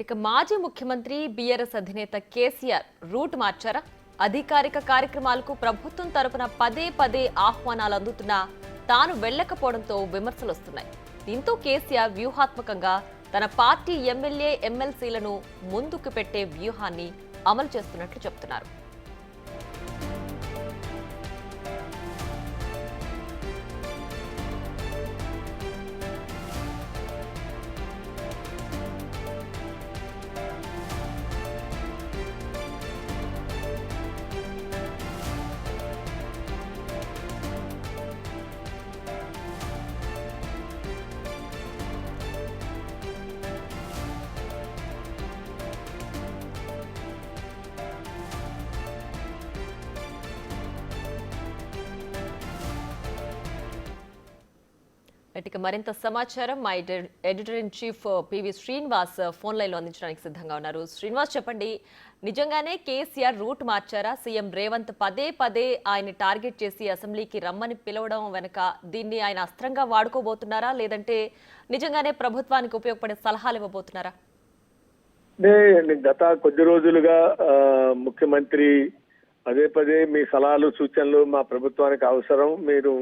ఇక మాజీ ముఖ్యమంత్రి బీఆర్ఎస్ అధినేత కేసీఆర్ రూట్ మార్చారా? అధికారిక కార్యక్రమాలకు ప్రభుత్వం తరపున పదే పదే ఆహ్వానాలు అందుతున్నా తాను వెళ్లకపోవడంతో విమర్శలు వస్తున్నాయి. దీంతో కేసీఆర్ వ్యూహాత్మకంగా తన పార్టీ ఎమ్మెల్యే ఎమ్మెల్సీలను ముందుకు పెట్టే వ్యూహాన్ని అమలు చేస్తున్నట్లు చెబుతున్నారు. ఇక మరింత సమాచారం మా editor in chief PV Srinivas phone line లో అందించడానికి సిద్ధంగా ఉన్నారు. శ్రీనివాస్, చెప్పండి, నిజంగానే కేసీఆర్ రూట్ మార్చారా? సీఎం రేవంత్ పదే పదే ఆయన టార్గెట్ చేసి అసెంబ్లీకి రమ్మని పిలవడం వెనక దీన్ని ఆయన అస్త్రంగా వాడుకోబోతున్నారా, లేదంటే నిజంగానే ప్రభుత్వానికి ఉపయోగపడే సలహాలు ఇవ్వబోతున్నారా? గత కొద్ది రోజులుగా ముఖ్యమంత్రి పదే పదే మీ సలహాలు సూచనలు మా ప్రభుత్వానికి అవసరం, మీరు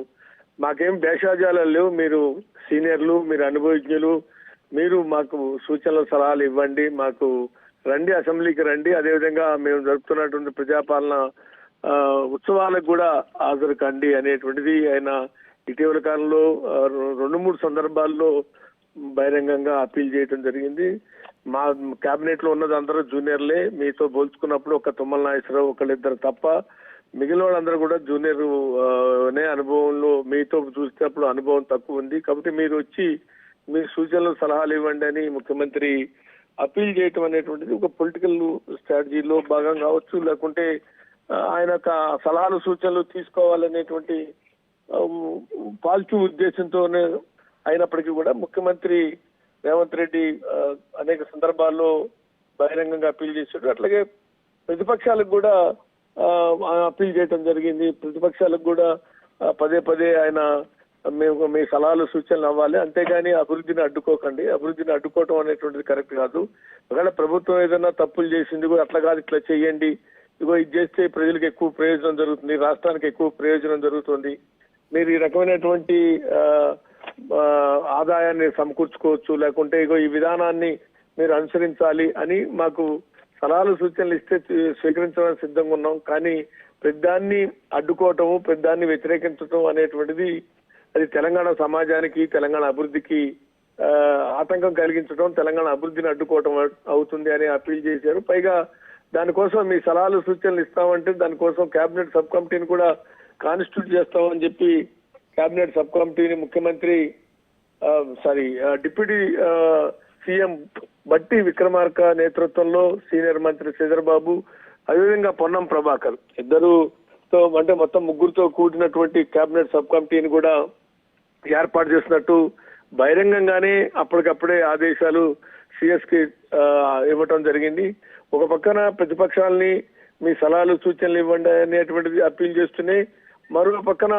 మాకేం దేశాజాలు లేవు, మీరు సీనియర్లు, మీరు అనుభవజ్ఞులు, మీరు మాకు సూచనలు సలహాలు ఇవ్వండి, మాకు రండి, అసెంబ్లీకి రండి, అదేవిధంగా మేము జరుపుతున్నటువంటి ప్రజాపాలన ఉత్సవాలకు కూడా హాజరు కండి అనేటువంటిది ఆయన ఇటీవల కాలంలో 2-3 సందర్భాల్లో బహిరంగంగా అప్పీల్ చేయడం జరిగింది. మా కేబినెట్ లో ఉన్నది అందరూ జూనియర్లే, మీతో పోల్చుకున్నప్పుడు ఒక తుమ్మల నాగేశ్వరరావు ఒకళ్ళిద్దరు తప్ప మిగిలిన వాళ్ళందరూ కూడా జూనియర్ అనే అనుభవంలో, మీతో చూసినప్పుడు అనుభవం తక్కువ ఉంది, కాబట్టి మీరు వచ్చి మీ సూచనలు సలహాలు ఇవ్వండి అని ముఖ్యమంత్రి అప్పీల్ చేయటం అనేటువంటిది ఒక పొలిటికల్ స్ట్రాటజీలో భాగం కావచ్చు, లేకుంటే ఆయన సలహాలు సూచనలు తీసుకోవాలనేటువంటి పాజిటివ్ ఉద్దేశంతోనే అయినప్పటికీ కూడా ముఖ్యమంత్రి రేవంత్ రెడ్డి అనేక సందర్భాల్లో బహిరంగంగా అప్పీల్ చేశాడు. అట్లాగే ప్రతిపక్షాలకు కూడా అప్పీల్ చేయడం జరిగింది. ప్రతిపక్షాలకు కూడా పదే పదే ఆయన మేము మీ సలహాలు సూచనలు అవ్వాలి, అంతేగాని అభివృద్ధిని అడ్డుకోకండి, అభివృద్ధిని అడ్డుకోవటం అనేటువంటిది కరెక్ట్ కాదు, ఒకవేళ ప్రభుత్వం ఏదైనా తప్పులు చేసింది కూడా అట్లా కాదు ఇట్లా చెయ్యండి, ఇగో ఇది చేస్తే ప్రజలకు ఎక్కువ ప్రయోజనం జరుగుతుంది, రాష్ట్రానికి ఎక్కువ ప్రయోజనం జరుగుతుంది, మీరు ఈ రకమైనటువంటి ఆదాయాన్ని సమకూర్చుకోవచ్చు, లేకుంటే ఇగో ఈ విధానాన్ని మీరు అనుసరించాలి అని మాకు సలహాలు సూచనలు ఇస్తే స్వీకరించడానికి సిద్ధంగా ఉన్నాం. కానీ పెద్దాన్ని అడ్డుకోవటము, పెద్దాన్ని వ్యతిరేకించటం అనేటువంటిది అది తెలంగాణ సమాజానికి, తెలంగాణ అభివృద్ధికి ఆటంకం కలిగించడం, తెలంగాణ అభివృద్ధిని అడ్డుకోవటం అవుతుంది అని అప్పీల్ చేశారు. పైగా దానికోసం మీ సలహాలు సూచనలు ఇస్తామంటే దానికోసం కేబినెట్ సబ్ కమిటీని కూడా కాన్స్టిట్యూట్ చేస్తామని చెప్పి కేబినెట్ సబ్ కమిటీని ముఖ్యమంత్రి డిప్యూటీ సీఎం బట్టి విక్రమార్క నేతృత్వంలో సీనియర్ మంత్రి శ్రీధర్ బాబు, అదేవిధంగా పొన్నం ప్రభాకర్ ఇద్దరుతో అంటే మొత్తం ముగ్గురుతో కూడినటువంటి కేబినెట్ సబ్ కమిటీని కూడా ఏర్పాటు చేసినట్టు బహిరంగంగానే అప్పటికప్పుడే ఆదేశాలు సిఎస్ కి ఇవ్వటం జరిగింది. ఒక పక్కన ప్రతిపక్షాలని మీ సలహాలు సూచనలు ఇవ్వండి అనేటువంటిది అప్పీల్ చేస్తూనే, మరో పక్కన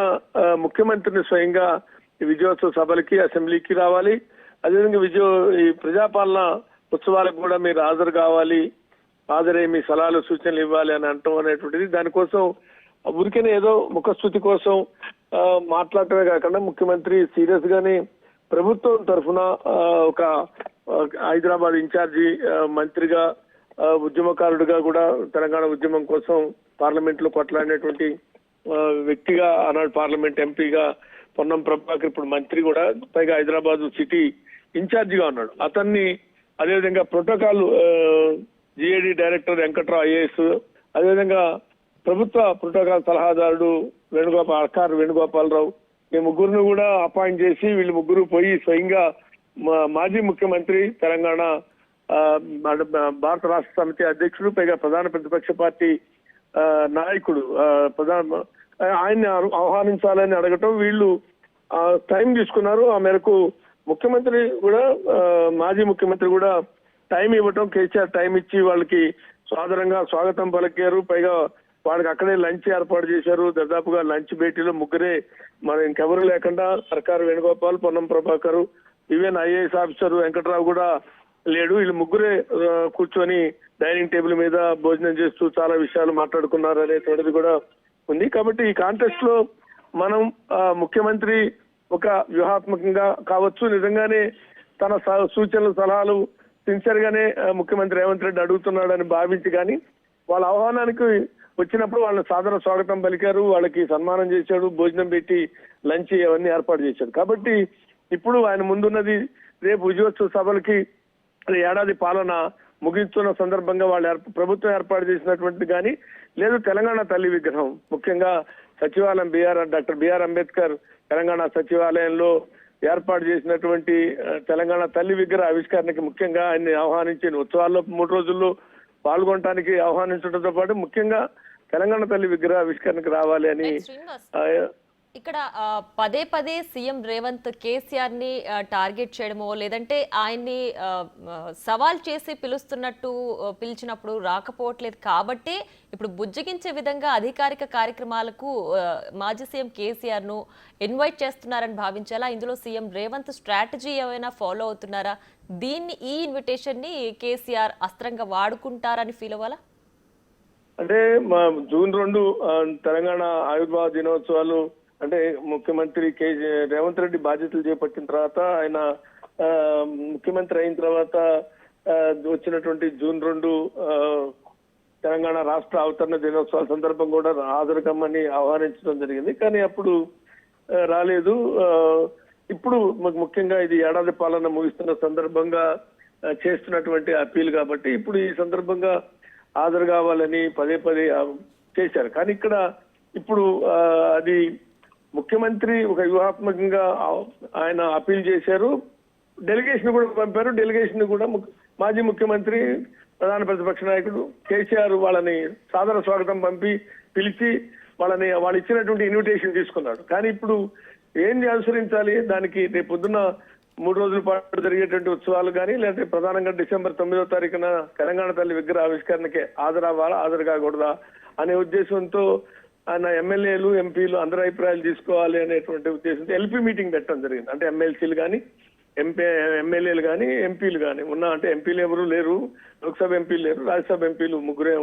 ముఖ్యమంత్రిని స్వయంగా విజయోత్సవ సభలకి, అసెంబ్లీకి రావాలి, అదేవిధంగా ఈ ప్రజాపాలన ఉత్సవాలకు కూడా మీరు హాజరు కావాలి, హాజరై మీ సలహాలు సూచనలు ఇవ్వాలి అని అంటాం అనేటువంటిది. దానికోసం ఊరికనే ఏదో ముఖస్థుతి కోసం మాట్లాడటమే కాకుండా ముఖ్యమంత్రి సీరియస్ గానే ప్రభుత్వం తరఫున ఒక హైదరాబాద్ ఇన్ఛార్జి మంత్రిగా, ఉద్యమకారుడిగా కూడా తెలంగాణ ఉద్యమం కోసం పార్లమెంట్ లో కొట్లాడినటువంటి వ్యక్తిగా, ఆనాడు పార్లమెంట్ ఎంపీగా పొన్నం ప్రభాకర్ ఇప్పుడు మంత్రి కూడా, పైగా హైదరాబాద్ సిటీ ఇన్ఛార్జిగా ఉన్నాడు. అతన్ని అదేవిధంగా protocol GAD director Venkatrao IAS, అదేవిధంగా ప్రభుత్వ ప్రోటోకాల్ సలహాదారుడు వేణుగోపాలరావు, ఈ ముగ్గురును కూడా అపాయింట్ చేసి వీళ్ళు ముగ్గురు పోయి స్వయంగా మాజీ ముఖ్యమంత్రి, తెలంగాణ భారత రాష్ట్ర సమితి అధ్యక్షుడు, పైగా ప్రధాన ప్రతిపక్ష పార్టీ నాయకుడు ఆయన్ని ఆహ్వానించాలని అడగటం, వీళ్ళు టైం తీసుకున్నారు. ఆ మేరకు ముఖ్యమంత్రి కూడా, మాజీ ముఖ్యమంత్రి కూడా టైం ఇవ్వటం, కేసీఆర్ టైం ఇచ్చి వాళ్ళకి సాదరంగా స్వాగతం పలికారు. పైగా వాళ్ళకి అక్కడే లంచ్ ఏర్పాటు చేశారు. దాదాపుగా లంచ్ భేటీలో ముగ్గురే, మరి ఇంకెవరు లేకుండా సర్కారు Venugopal, Ponnam Prabhakar, even IAS officer Venkatrao కూడా లేడు. వీళ్ళు ముగ్గురే కూర్చొని డైనింగ్ టేబుల్ మీద భోజనం చేస్తూ చాలా విషయాలు మాట్లాడుకున్నారు అనేటువంటిది కూడా ఉంది. కాబట్టి ఈ కాంటెస్ట్ లో మనం ముఖ్యమంత్రి ఒక వ్యూహాత్మకంగా కావచ్చు, నిజంగానే తన సూచనలు సలహాలు సిన్సియర్ గానే ముఖ్యమంత్రి రేవంత్ రెడ్డి అడుగుతున్నాడని భావించి కానీ వాళ్ళ ఆహ్వానానికి వచ్చినప్పుడు వాళ్ళని సాదర స్వాగతం పలికారు, వాళ్ళకి సన్మానం చేశాడు, భోజనం పెట్టి లంచ్ అవన్నీ ఏర్పాటు చేశాడు. కాబట్టి ఇప్పుడు ఆయన ముందున్నది రేపు విజయోత్సవ సభలకి ఏడాది పాలన ముగిస్తున్న సందర్భంగా వాళ్ళు ప్రభుత్వం ఏర్పాటు చేసినటువంటి కానీ లేదు తెలంగాణ తల్లి విగ్రహం, ముఖ్యంగా సచివాలయం డాక్టర్ బిఆర్ అంబేద్కర్ తెలంగాణ సచివాలయంలో ఏర్పాటు చేసినటువంటి తెలంగాణ తల్లి విగ్రహ ఆవిష్కరణకి ముఖ్యంగా ఆయన్ని ఆహ్వానించిన ఉత్సవాల్లో 3 రోజుల్లో పాల్గొనడానికి ఆహ్వానించడంతో పాటు ముఖ్యంగా తెలంగాణ తల్లి విగ్రహ ఆవిష్కరణకి రావాలి అని ఇక్కడ పదే పదే సీఎం రేవంత్ కేసీఆర్ ని టార్గెట్ చేయడమో లేదంటే ఆయన్ని సవాల్ చేసి పిలిచినప్పుడు రాకపోవట్లేదు కాబట్టి ఇప్పుడు బుజ్జగించే విధంగా అధికారిక కార్యక్రమాలకు మాజీ సీఎం కేసీఆర్ ను ఇన్వైట్ చేస్తున్నారని భావించాలా? ఇందులో సీఎం రేవంత్ స్ట్రాటజీ ఏమైనా ఫాలో అవుతున్నారా? ఈ ఇన్విటేషన్ ని కేసీఆర్ అస్త్రంగా వాడుకుంటారని ఫీల్ అవ్వాలా? అంటే జూన్ 2 తెలంగాణ ఆవిర్భావ దినోత్సవాలు అంటే ముఖ్యమంత్రి రేవంత్ రెడ్డి బాధ్యతలు చేపట్టిన తర్వాత ఆయన ముఖ్యమంత్రి అయిన తర్వాత వచ్చినటువంటి జూన్ 2 తెలంగాణ రాష్ట్ర అవతరణ దినోత్సవాల సందర్భం కూడా హాజరు కమ్మని ఆహ్వానించడం జరిగింది. కానీ అప్పుడు రాలేదు. ఇప్పుడు ముఖ్యంగా ఇది ఏడాది పాలన ముగిస్తున్న సందర్భంగా చేస్తున్నటువంటి అప్పీల్ కాబట్టి ఇప్పుడు ఈ సందర్భంగా హాజరు కావాలని పదే చేశారు. కానీ ఇక్కడ ఇప్పుడు అది ముఖ్యమంత్రి ఒక వ్యూహాత్మకంగా ఆయన అప్పీల్ చేశారు, డెలిగేషన్ కూడా పంపారు. డెలిగేషన్ కూడా మాజీ ముఖ్యమంత్రి ప్రధాన ప్రతిపక్ష నాయకుడు కేసీఆర్ వాళ్ళని సాదర స్వాగతం పిలిచి వాళ్ళు ఇచ్చినటువంటి ఇన్విటేషన్ తీసుకున్నాడు. కానీ ఇప్పుడు ఏం అనుసరించాలి? దానికి రేపు పొద్దున్న 3 రోజుల పాటు జరిగేటువంటి ఉత్సవాలు కానీ లేదంటే ప్రధానంగా డిసెంబర్ 9వ తారీఖున తెలంగాణ తల్లి విగ్రహ ఆవిష్కరణకి హాజరవ్వాలా హాజరు కాకూడదా అనే ఉద్దేశంతో ఆయన ఎమ్మెల్యేలు ఎంపీలు అందరి అభిప్రాయాలు తీసుకోవాలి అనేటువంటి ఉద్దేశంతో ఎల్పీ మీటింగ్ పెట్టడం జరిగింది. అంటే ఎమ్మెల్సీలు కానీ ఎమ్మెల్యేలు కానీ ఎంపీలు కానీ అంటే ఎంపీలు ఎవరు లేరు, లోక్సభ ఎంపీలు లేరు, రాజ్యసభ ఎంపీలు 3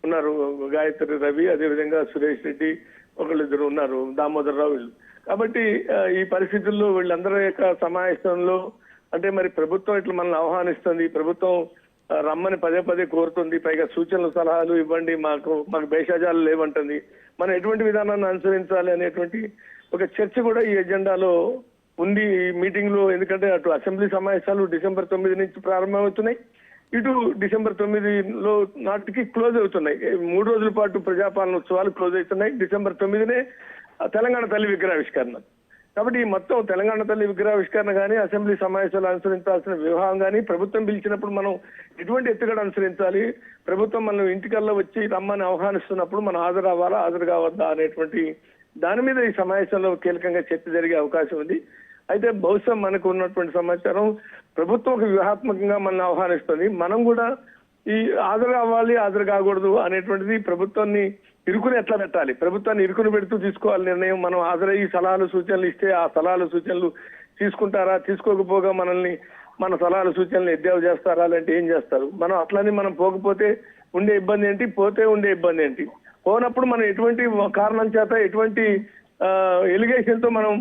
ఉన్నారు, గాయత్రి రవి, అదేవిధంగా సురేష్ రెడ్డి, ఒకళ్ళిద్దరు ఉన్నారు, దామోదర్ రావు వీళ్ళు. కాబట్టి ఈ పరిస్థితుల్లో వీళ్ళందరి యొక్క సమావేశంలో అంటే మరి ప్రభుత్వం ఇట్లా మనల్ని ఆహ్వానిస్తుంది, ప్రభుత్వం రమ్మని పదే కోరుతుంది, పైగా సూచనలు సలహాలు ఇవ్వండి, మాకు భేషజాలు లేవంటుంది, మనం ఎటువంటి విధానాన్ని అనుసరించాలి అనేటువంటి ఒక చర్చ కూడా ఈ ఎజెండాలో ఉంది ఈ మీటింగ్ లో. ఎందుకంటే అటు అసెంబ్లీ సమావేశాలు డిసెంబర్ 9 నుంచి ప్రారంభమవుతున్నాయి, ఇటు డిసెంబర్ 9 నాటికి క్లోజ్ అవుతున్నాయి. 3 రోజుల పాటు ప్రజాపాలన ఉత్సవాలు క్లోజ్ అవుతున్నాయి. డిసెంబర్ 9 తెలంగాణ తల్లి విగ్రహావిష్కరణ. కాబట్టి ఈ మొత్తం తెలంగాణ తల్లి విగ్రహావిష్కరణ కానీ అసెంబ్లీ సమావేశాలు అనుసరించాల్సిన వివాహం కానీ ప్రభుత్వం పిలిచినప్పుడు మనం ఎటువంటి ఎత్తుగడ అనుసరించాలి, ప్రభుత్వం మనం ఇంటికల్లా వచ్చి రమ్మని ఆహ్వానిస్తున్నప్పుడు మనం హాజరు అవ్వాలా హాజరు కావద్దా అనేటువంటి దాని మీద ఈ సమావేశంలో కీలకంగా చర్చ జరిగే అవకాశం ఉంది. అయితే బహుశా మనకు ఉన్నటువంటి సమాచారం ప్రభుత్వం ఒక వ్యూహాత్మకంగా మనం ఆహ్వానిస్తుంది, మనం కూడా ఈ హాజరు అవ్వాలి హాజరు కాకూడదు అనేటువంటిది ప్రభుత్వాన్ని ఇరుకుని ఎట్లా పెట్టాలి, ప్రభుత్వాన్ని ఇరుకుని పెడుతూ తీసుకోవాలి నిర్ణయం. మనం హాజరయ్యి సలహాలు సూచనలు ఇస్తే ఆ సలహాలు సూచనలు తీసుకుంటారా, తీసుకోకపోగా మన సలహాలు సూచనలు ఎద్దేవా చేస్తారా, అలాంటి ఏం చేస్తారు? మనం అట్లని మనం పోకపోతే ఉండే ఇబ్బంది ఏంటి, పోతే ఉండే ఇబ్బంది ఏంటి? పోనప్పుడు మనం ఎటువంటి కారణం చేత ఎటువంటి ఎలిగేషన్ తో మనం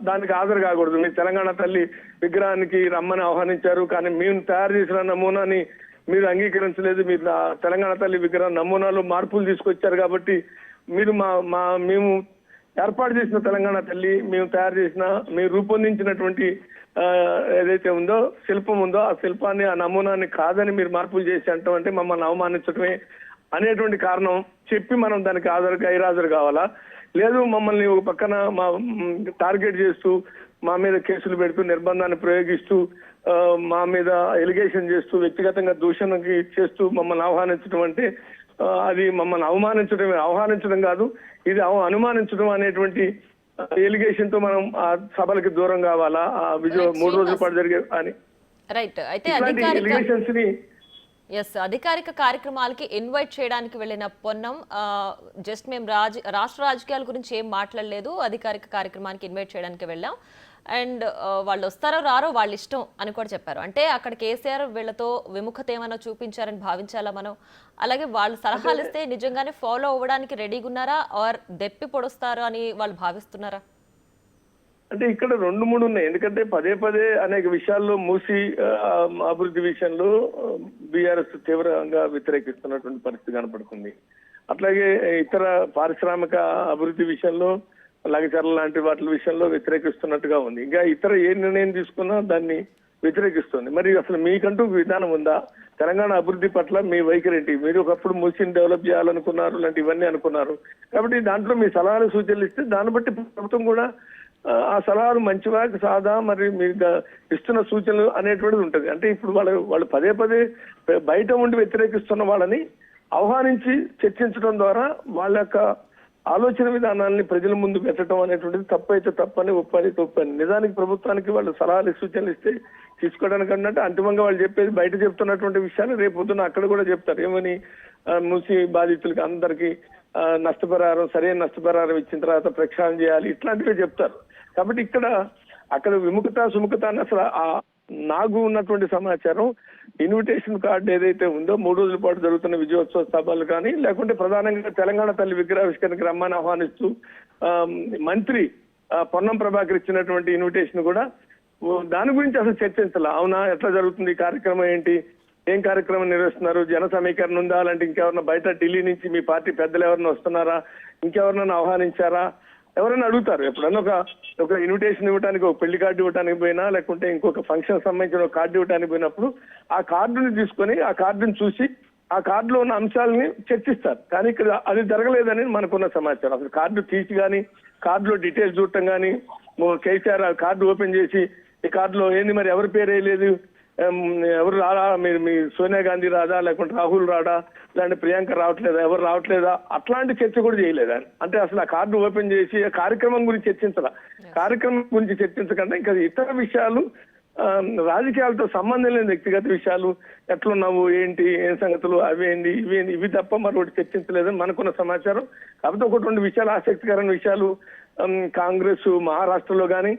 దానికి హాజరు కాకూడదు. మీరు తెలంగాణ తల్లి విగ్రహానికి రమ్మని ఆహ్వానించారు, కానీ మేము తయారు చేసిన నమూనాని మీరు అంగీకరించలేదు, మీరు తెలంగాణ తల్లి విగ్రహం నమూనాలో మార్పులు తీసుకొచ్చారు కాబట్టి మేము ఏర్పాటు చేసిన తెలంగాణ తల్లి మేము తయారు చేసిన మేము రూపొందించినటువంటి ఏదైతే ఉందో శిల్పం ఉందో ఆ శిల్పాన్ని ఆ నమూనాన్ని కాదని మీరు మార్పులు చేసి అంటాం అంటే మమ్మల్ని అవమానించడమే అనేటువంటి కారణం చెప్పి మనం దానికి గైరాజరు కావాలా? లేదు మమ్మల్ని ఒక పక్కన టార్గెట్ చేస్తూ మా మీద కేసులు పెడుతూ నిర్బంధాన్ని ప్రయోగిస్తూ మా మీద ఎలిగేషన్ చేస్తూ వ్యక్తిగతంగా దూషణకి చేస్తూ మమ్మల్ని ఆహ్వానించడం అంటే అది మమ్మల్ని ఆహ్వానించడం కాదు, ఇది అనుమానించడం అనేటువంటి ఎలిగేషన్ తో మనం ఆ సభలకి దూరం కావాలా, ఆ 3 రోజుల పాటు జరిగే అని రైట్. అయితే ఎలిగేషన్స్ ని అధికారిక కార్యక్రమాలకి ఇన్వైట్ చేయడానికి వెళ్ళిన పొన్నం జస్ట్ మేము రాష్ట్ర రాజకీయాల గురించి ఏం మాట్లాడలేదు, అధికారిక కార్యక్రమానికి ఇన్వైట్ చేయడానికి వెళ్ళాం, అండ్ వాళ్ళు వస్తారో రారో వాళ్ళ ఇష్టం అని కూడా చెప్పారు. అంటే అక్కడ కేసీఆర్ వీళ్ళతో విముఖత ఏమైనా చూపించారని భావించాలా మనం? అలాగే వాళ్ళు సలహాలు ఇస్తే నిజంగానే ఫాలో అవ్వడానికి రెడీగా ఉన్నారా ఆర్ దెప్పి పొడుస్తారు అని వాళ్ళు భావిస్తున్నారా? అంటే ఇక్కడ 2-3 ఉన్నాయి. ఎందుకంటే పదే పదే అనేక విషయాల్లో మూసి అభివృద్ధి విషయంలో బీఆర్ఎస్ తీవ్రంగా వ్యతిరేకిస్తున్నటువంటి పరిస్థితి కనపడుతుంది. అట్లాగే ఇతర పారిశ్రామిక అభివృద్ధి విషయంలో లగచర్ల లాంటి వాటి విషయంలో వ్యతిరేకిస్తున్నట్టుగా ఉంది. ఇంకా ఇతర ఏ నిర్ణయం తీసుకున్నా దాన్ని వ్యతిరేకిస్తుంది. మరి అసలు మీకంటూ విధానం ఉందా? తెలంగాణ అభివృద్ధి పట్ల మీ వైఖరి ఏంటి? మీరు ఒకప్పుడు మూసిని డెవలప్ చేయాలనుకున్నారు, లాంటి ఇవన్నీ అనుకున్నారు. కాబట్టి దాంట్లో మీ సలహాలు సూచనలు ఇస్తే దాన్ని బట్టి ప్రభుత్వం కూడా ఆ సలహాలు మంచివా సాదా మరి మీరు ఇస్తున్న సూచనలు అనేటువంటిది ఉంటుంది. అంటే ఇప్పుడు వాళ్ళు పదే పదే బయట ఉండి వ్యతిరేకిస్తున్న వాళ్ళని ఆహ్వానించి చర్చించడం ద్వారా వాళ్ళ యొక్క ఆలోచన విధానాన్ని ప్రజల ముందు పెట్టడం అనేటువంటిది తప్పైతే తప్పని, ఒప్పైతే ఒప్పని. నిజానికి ప్రభుత్వానికి వాళ్ళు సలహాలు సూచనలు ఇస్తే తీసుకోవడానికి అన్నట్టు అంతిమంగా వాళ్ళు చెప్పేది బయట చెప్తున్నటువంటి విషయాలు రేపు పొద్దున అక్కడ కూడా చెప్తారు. ఏమని మూసి బాధితులకి అందరికీ నష్టపరిహారం, సరైన నష్టపరిహారం ఇచ్చిన తర్వాత ప్రక్షాళన చేయాలి, ఇట్లాంటివే చెప్తారు. కాబట్టి అక్కడ విముఖత సుముఖత అని అసలు నాకు ఉన్నటువంటి సమాచారం ఇన్విటేషన్ కార్డు ఏదైతే ఉందో 3 రోజుల పాటు జరుగుతున్న విజయోత్సవ సభలు కానీ లేకుంటే ప్రధానంగా తెలంగాణ తల్లి విగ్రహావిష్కరణకి రమ్మని ఆహ్వానిస్తూ మంత్రి పొన్నం ప్రభాకర్ ఇచ్చినటువంటి ఇన్విటేషన్ కూడా దాని గురించి అసలు చర్చించాలి. అవునా, ఎట్లా జరుగుతుంది, కార్యక్రమం ఏంటి, ఏం కార్యక్రమం నిర్వహిస్తున్నారు, జన సమీకరణ ఉందా, అలాంటి ఇంకెవరన్నా బయట ఢిల్లీ నుంచి మీ పార్టీ పెద్దలు ఎవరైనా వస్తున్నారా, ఇంకెవరినైనా ఆహ్వానించారా, ఎవరైనా అడుగుతారు. ఎప్పుడన్నా ఒక ఇన్విటేషన్ ఇవ్వడానికి, ఒక పెళ్లి కార్డు ఇవ్వడానికి పోయినా లేకుంటే ఇంకొక ఫంక్షన్ సంబంధించిన ఒక కార్డు ఇవ్వడానికి పోయినప్పుడు ఆ కార్డుని తీసుకొని ఆ కార్డుని చూసి ఆ కార్డులో ఉన్న అంశాలని చర్చిస్తారు. కానీ ఇక్కడ అది జరగలేదని మనకున్న సమాచారం. అసలు కార్డు తీసి కానీ కార్డులో డీటెయిల్స్ చూడటం కానీ కేసీఆర్ కార్డు ఓపెన్ చేసి ఈ కార్డులో ఏంది మరి ఎవరి పేరు వేయలేదు, ఎవరు రాడా, మీ సోనియా గాంధీ రాదా, లేకుంటే రాహుల్ రాడా, లేదంటే ప్రియాంక రావట్లేదా, ఎవరు రావట్లేదా, అట్లాంటి చర్చ కూడా చేయలేదా? అంటే అసలు ఆ కార్డు ఓపెన్ చేసి ఆ కార్యక్రమం గురించి చర్చించాలా? కార్యక్రమం గురించి చర్చించకుండా ఇంకా ఇతర విషయాలు రాజకీయాలతో సంబంధం లేని వ్యక్తిగత విషయాలు, ఎట్లున్నావు, ఏంటి, ఏం సంగతులు, అవేంటి ఇవేంటి, ఇవి తప్ప మరొకటి చర్చించలేదని మనకున్న సమాచారం. కాకపోతే 1-2 విషయాలు, ఆసక్తికరమైన విషయాలు, కాంగ్రెస్ మహారాష్ట్రలో కానీ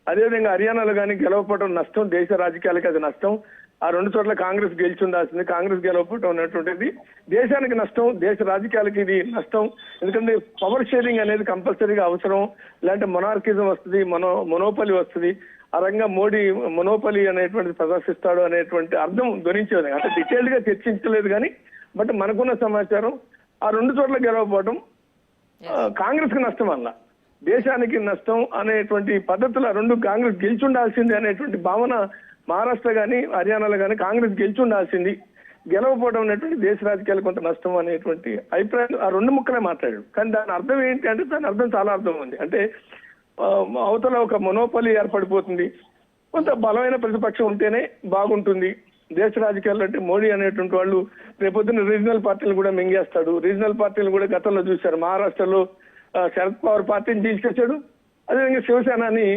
అదేవిధంగా హర్యానాలో కానీ గెలవకపోవడం నష్టం, దేశ రాజకీయాలకి అది నష్టం. ఆ 2 చోట్ల కాంగ్రెస్ గెలిచి ఉండాల్సింది, కాంగ్రెస్ గెలవకపోవడం అనేటువంటిది దేశానికి నష్టం, దేశ రాజకీయాలకి ఇది నష్టం. ఎందుకంటే పవర్ షేరింగ్ అనేది కంపల్సరీగా అవసరం, ఇలాంటి మొనార్కిజం వస్తుంది, మొనోపలి వస్తుంది. ఆ రంగా మోడీ మొనోపలి అనేటువంటిది ప్రదర్శిస్తాడు అనేటువంటి అర్థం ధ్వనించేది. అంటే డీటెయిల్డ్ గా చర్చించలేదు కానీ బట్ మనకున్న సమాచారం ఆ 2 చోట్ల గెలవకపోవడం కాంగ్రెస్ కి నష్టం వల్ల దేశానికి నష్టం అనేటువంటి పద్ధతులు 2 కాంగ్రెస్ గెలిచి ఉండాల్సింది అనేటువంటి భావన మహారాష్ట్ర కానీ హర్యానాలో కానీ కాంగ్రెస్ గెలిచి ఉండాల్సింది, గెలవకపోవడం అనేటువంటి దేశ రాజకీయాలు కొంత నష్టం అనేటువంటి అభిప్రాయం ఆ 2 ముక్కలే మాట్లాడాడు. కానీ దాని అర్థం ఏంటి అంటే దాని అర్థం చాలా అర్థం ఉంది. అంటే అవతల ఒక మొనోపలి ఏర్పడిపోతుంది, కొంత బలమైన ప్రతిపక్షం ఉంటేనే బాగుంటుంది దేశ రాజకీయాల్లో. అంటే మోడీ అనేటువంటి వాళ్ళు రేపొద్దున రీజనల్ పార్టీలు కూడా మింగేస్తాడు. రీజనల్ పార్టీలు కూడా గతంలో చూశారు. మహారాష్ట్రలో శరద్ పవార్ పార్టీని తీసేశాడు, అదేవిధంగా శివసేనని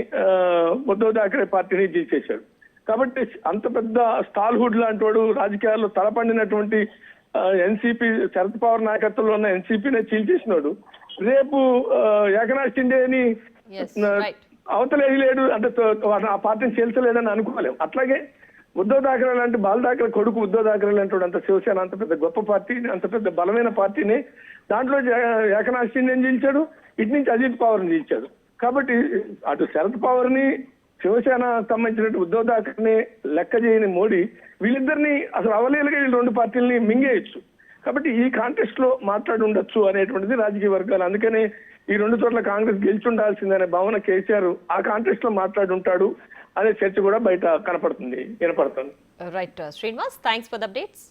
ఉద్ధవ్ ఠాక్రే పార్టీని తీసేశాడు. కాబట్టి అంత పెద్ద స్టాల్హుడ్ లాంటి వాడు రాజకీయాల్లో తలపండినటువంటి ఎన్సీపీ, శరద్ పవార్ నాయకత్వంలో ఉన్న ఎన్సీపీనే చీల్చేసినాడు రేపు ఏకనాథ్ షిండేని అవతలేది లేడు అంటే ఆ పార్టీని చీల్చలేదని అనుకోలేము. అట్లాగే ఉద్ధవ్ ఠాక్రే లాంటి బాల్ ఠాక్రే కొడుకు ఉద్ధవ్ ఠాక్రే లాంటి అంత శివసేన అంత పెద్ద గొప్ప పార్టీ, అంత పెద్ద బలమైన పార్టీని దాంట్లో ఏకనాథ్ షిండేని చీల్చాడు, ఇటు నుంచి అజిత్ పవార్ని చీల్చాడు. కాబట్టి అటు శరద్ పవార్ ని శివసేన సంబంధించినట్టు ఉద్ధవ్ ఠాక్రేని లెక్క చేయని మోడీ వీళ్ళిద్దరిని అసలు అవలేలుగా వీళ్ళు 2 పార్టీలని మింగేయచ్చు. కాబట్టి ఈ కాంటెస్ట్ లో మాట్లాడి ఉండొచ్చు అనేటువంటిది రాజకీయ వర్గాలు. అందుకనే ఈ 2 చోట్ల కాంగ్రెస్ గెలిచి ఉండాల్సిందనే భావన కేసీఆర్ ఆ కాంటెస్ట్ లో మాట్లాడి ఉంటాడు అనే చర్చ కూడా బయట వినపడుతుంది. Right Srinivas, thanks for the updates.